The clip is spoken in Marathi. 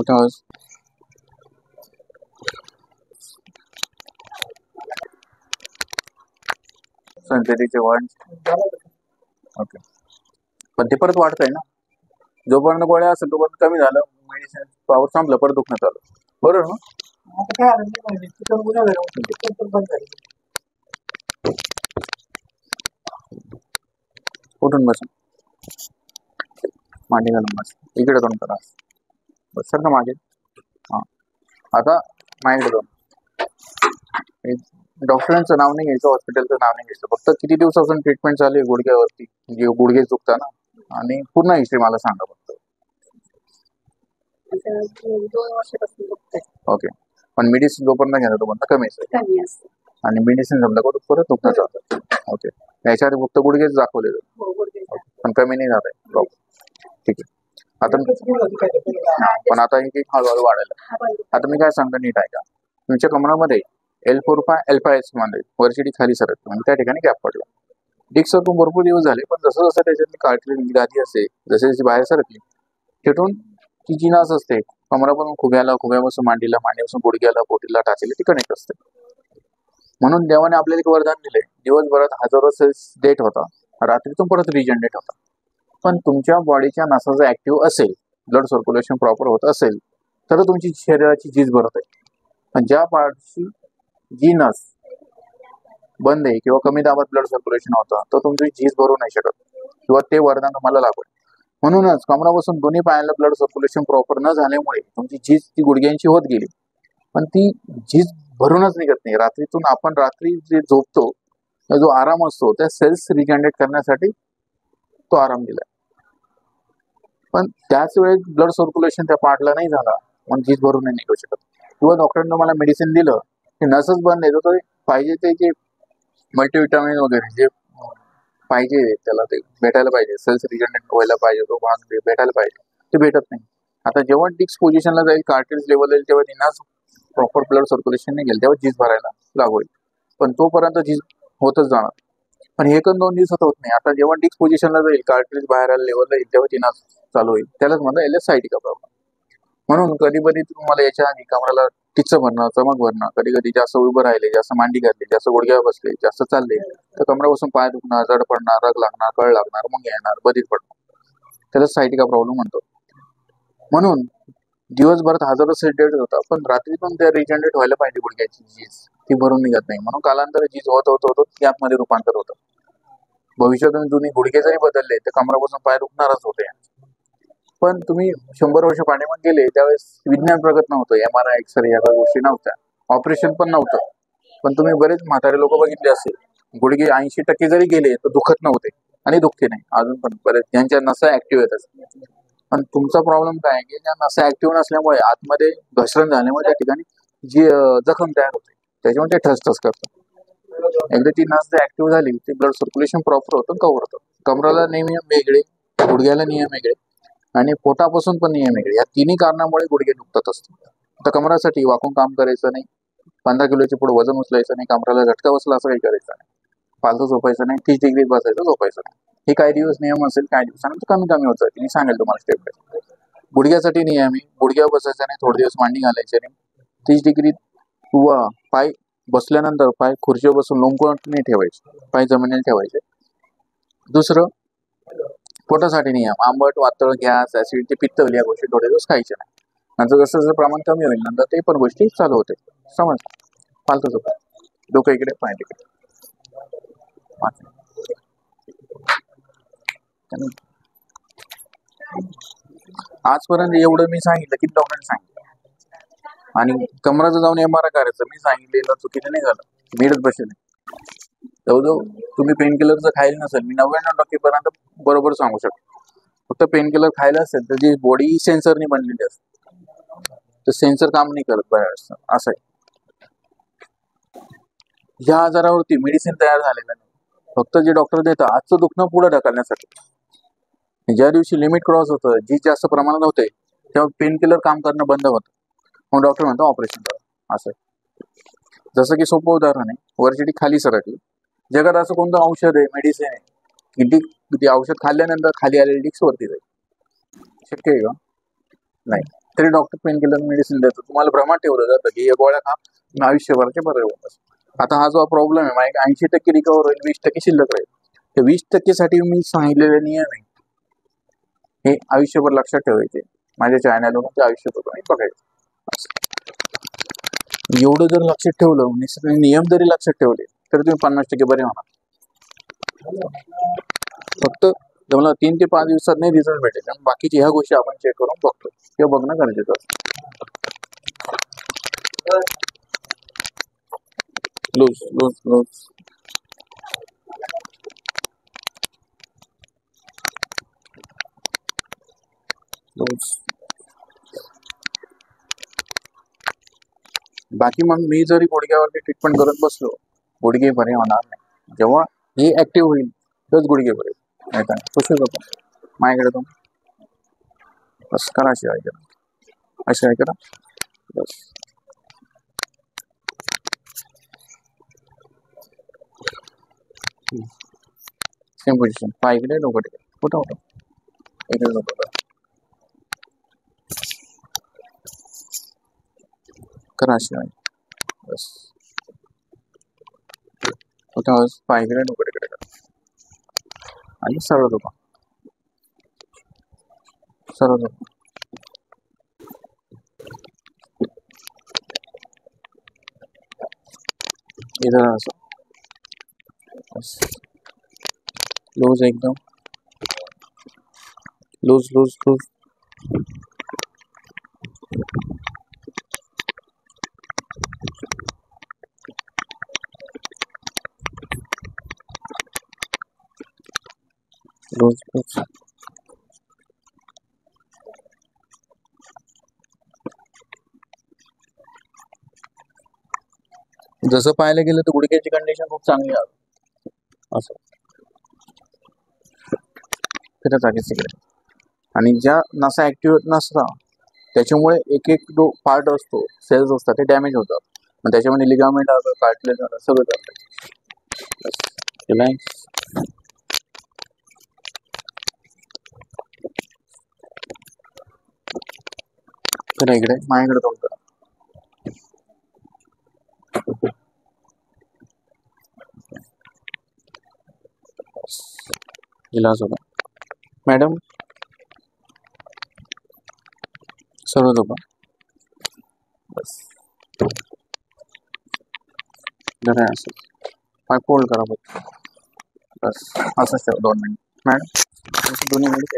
because संतरीचे वाढ ओके पण ते परत वाढतंय ना जोपर्यंत गोळ्या असेल तोपर्यंत कमी झालं मेडिसिन पावर संपलं परत दुखणं चालू बरोबर ना उठून बस मांडी घालून बस इकडे दोन करा बस सर ना मागे हां आता माइंड दोन डॉक्टरांचं नाव नाही घ्यायचं हॉस्पिटलचं नाव नाही घ्यायचं फक्त किती दिवसापासून ट्रीटमेंट चालू आहे गुडघ्यावरती जे गुडघे दुखता ना आणि पूर्ण हिस्ट्री मला सांगा फक्त 2 वर्षापासून दुखतंय. ओके पण मेडिसिन जोपर्यंत घ्यायला तोपर्यंत कमी असते आणि मेडिसिन जमलं परत दुखणं चालतं ओके याच्या आधी फक्त गुडघेच दाखवले पण कमी नाही झालंय प्रॉब्लेम ठीक आहे आता पण आता एक हळूहळू वाढायला आता मी काय सांगतो नीट आहे का तुमच्या कमरामध्ये L4 L5 मध्ये वरची खाली सरकते म्हणजे त्या ठिकाणी गॅप पडला डिस्क तो भरपूर दिवस झाले पण जसं जसं त्याच्यातली कार्टिलेज गादी असते जसे जशी बाहेर सरकली तिथून ती जी नस असते कमरापासून खुग्यापासून मांडीला मांडीपासून गुडघ्याला बोटीला टाचेला ती कनेक्ट असते म्हणून देवाने आपल्याला एक वरदान दिले दिवसभरात हजारो सेल्स डेट होता रात्रीतून परत रिजनरेट होता पण तुमच्या बॉडीच्या नसा जर ऍक्टिव्ह असेल ब्लड सर्क्युलेशन प्रॉपर होत असेल तर तुमची शरीराची झीज भरत आहे पण ज्या पार्टची जी नस बंद आहे किंवा कमी दाबात ब्लड सर्क्युलेशन होतं तर तुमची झीज भरू नाही शकत किंवा ते वरदान तुम्हाला लागेल म्हणूनच कमरापासून दोन्ही पायाला ब्लड सर्क्युलेशन प्रॉपर न झाल्यामुळे तुमची झीज ती गुडघ्यांची होत गेली पण ती झीज भरूनच निघत नाही रात्रीतून आपण रात्री जे झोपतो जो आराम असतो त्या सेल्स रिजनरेट करण्यासाठी तो आराम दिला पण त्याच वेळेस ब्लड सर्क्युलेशन त्या पार्टला नाही झाला मग झीज भरून नाही निघू शकत किंवा डॉक्टरने मला मेडिसिन दिलं की नसच बंद आहे तर पाहिजे ते जे मल्टीविटामिन वगैरे जे पाहिजे त्याला ते भेटायला पाहिजे सेल्स रिजनरेट व्हायला पाहिजे तो भाग भेटायला पाहिजे ते भेटत नाही आता जेव्हा डिस्क पोझिशनला जाईल कार्टिलेज लेवल येईल तेव्हा ती नस प्रॉपर ब्लड सर्क्युलेशन नाही गेल तेव्हा झीज भरायला लागू होईल पण तोपर्यंत झीज होतच जाणार पण हे 1-2 दिवसात होत नाही आता जेव्हा डिस्क पोझिशनला जाईल कार्टिलेज बाहेर लेवलला येईल तेव्हा ती नस चालू होईल त्यालाच म्हणतात LS-सायटिका प्रॉब्लेम म्हणून कधी कधी तुम्हाला याच्या आधी कमराला टिच्च भरणं चमक भरणं कधी कधी जास्त उभं राहिले जास्त मांडी घातली जास्त गुडघ्यावर बसले जास्त चालले तर कमरापासून पाय दुखणार जड पडणार रग लागणार कळ लागणार मग येणार बधीर पडणार त्याला सायटिका प्रॉब्लेम म्हणतो म्हणून दिवसभरात हजारो सेल डेट होता पण रात्री पण त्या रिजनरेट व्हायला पाहिजे गुडघ्याची झीज ती भरून निघत नाही म्हणून कालांतर झीज होत गॅपमध्ये रूपांतर होतं भविष्यातून जुनी गुडघे जरी बदलले तर कमरापासून पाय दुखणारच होते पण तुम्ही 100 वर्ष पाठीमागे गेले त्यावेळेस विज्ञान प्रगत नव्हतं MRI एक्सरे या गोष्टी नव्हत्या ऑपरेशन पण नव्हतं पण तुम्ही बरेच म्हातारे लोक बघितले असेल गुडघे 80% जरी गेले तर दुखत नव्हते आणि दुखते नाही अजून पण बरेच ज्यांच्या नसा ऍक्टिव्ह येतात पण तुमचा प्रॉब्लेम काय आहे की ज्या नसा ऍक्टिव्ह नसल्यामुळे आतमध्ये घसरण झाल्यामुळे त्या ठिकाणी जी जखम तयार होते त्याच्यामुळे ते ठसठस करतात एकदा ती नस ऍक्टिव्ह झाली ते ब्लड सर्क्युलेशन प्रॉपर होतं कव्हर होतं कमराला नियम वेगळे गुडघ्याला नियम वेगळे आणि पोटापासून पण नियम वेगळे या तिन्ही कारणामुळे गुडघे दुखतात असतात तर कमरासाठी वाकून काम करायचं नाही 15 किलोचे पुढे वजन उचलायचं नाही कमराला झटका बसला असं काही करायचं नाही फालतू झोपायचं नाही 30 डिग्री बसायचं झोपायचं नाही हे काही दिवस नियम असेल काही दिवसानंतर कमी कमी होत जाईल मी सांगेल तुम्हाला स्टेप बाय गुडघ्यासाठी नियम आहे गुडघ्यावर बसायचं नाही थोडे दिवस मांडी घालायचे नाही 30 डिग्री किंवा पाय बसल्यानंतर पाय खुर्चीवर बसून लोंबकळून नाही ठेवायचे पाय जमिनीला ठेवायचे दुसरं पोटासाठी नियम आंबट वातळ गॅस ऍसिडिटी पित्तवली या गोष्टी थोडे दिवस खायच्या नाही नंतर जसं जसं प्रमाण कमी होईल नंतर ते पण गोष्टी चालू होते समज फालतू झोप डोकं इकडे पाय तिकडे आजपर्यंत एवढं मी सांगितलं की डॉक्टरांनी सांगितलं आणि कमराचं जाऊन MRI करायचं मी सांगितलेलं चुकीचं नाही झालं मीडच बसेल जवळजवळ तुम्ही पेन किलरचं खायला नसेल मी 99% पर्यंत बरोबर सांगू शकतो फक्त पेन किलर खायला असेल तर जी बॉडी सेन्सरनी बनलेली असते तर सेन्सर काम नाही करत बऱ्याच असं आहे ह्या आजारावरती मेडिसिन तयार झालेलं नाही फक्त जे डॉक्टर देतात आजचं दुखणं पुढे ढकलण्यासाठी ज्या दिवशी लिमिट क्रॉस होतं जी जास्त प्रमाणात होते तेव्हा पेन किलर काम करणं बंद होतं मग डॉक्टर म्हणतो ऑपरेशन करा असं जसं की सोपं उदाहरण आहे वरची खाली सरकली जगात असं कोणतं औषध आहे मेडिसिन आहे की ते औषध खाल्ल्यानंतर खाली आलेली डिस्क वरती जाईल शक्य आहे का नाही तरी डॉक्टर पेन किलर मेडिसिन देतो. तुम्हाला भ्रमात ठेवलं जातं की या गोळ्या खा तुम्ही आयुष्यभराचे बरे होईल. आता हा जो प्रॉब्लेम आहे माझ्या 80% रिकवर होईल, 20% शिल्लक राहील. त्या 20% साठी मी सांगितलेले नियम आहे हे आयुष्यभर लक्षात ठेवायचे. माझ्या चॅनलवरून ते आयुष्यभर बघायचं. एवढं जर लक्षात ठेवलं आणि नियम जरी लक्षात ठेवले तर तुम्ही 50% बरे होणार. फक्त तुम्हाला 3 ते 5 दिवसात नाही रिझल्ट भेटेल. आणि बाकीची ह्या गोष्टी आपण चेक करून बघतो किंवा बघणं गरजेचं असतं. Loose loose loose loose. बाकी मग मी जरी गुडघ्यावरती ट्रीटमेंट करत बसलो गुडघे बरे होणार नाही. जेव्हा हे ऍक्टिव्ह होईल तरच गुडघे बरे नाही का. कसे होतं माझ्याकडे तो बस करा. अशी आहे करा, अशी आहे करा बस. Same position. पाय इकडे डोकं तिकडे. कुठं होतं इकडे डोकं करा. अशी आहे बस. कुठं पाय इकडे डोकं तिकडे करा आणि सरळ झोपा. सरळ झोपा. इधर असं बस. लूज एकदम loose loose loose. Loose loose. जसं पाहायला गेलं तर गुडघ्याची कंडिशन खूप चांगली आहे. असं फिरत आहे तिकडे. आणि ज्या नसा ऍक्टिव्ह नसता त्याच्यामुळे एक एक जो पार्ट असतो सेल्स असतात ते डॅमेज होतात. मग त्याच्यामध्ये लिगामेंट आलं, कार्टिलेज झालं, सगळं झालं. तर इकडे माझ्याकडे तोंड करा. इलाज होता मॅडम. सर्व झोपा बस. जरा असं पाय फोल्ड करा फक्त बस. असंच ठेवा 2 मिनिट मॅडम. दोन्ही मिनिट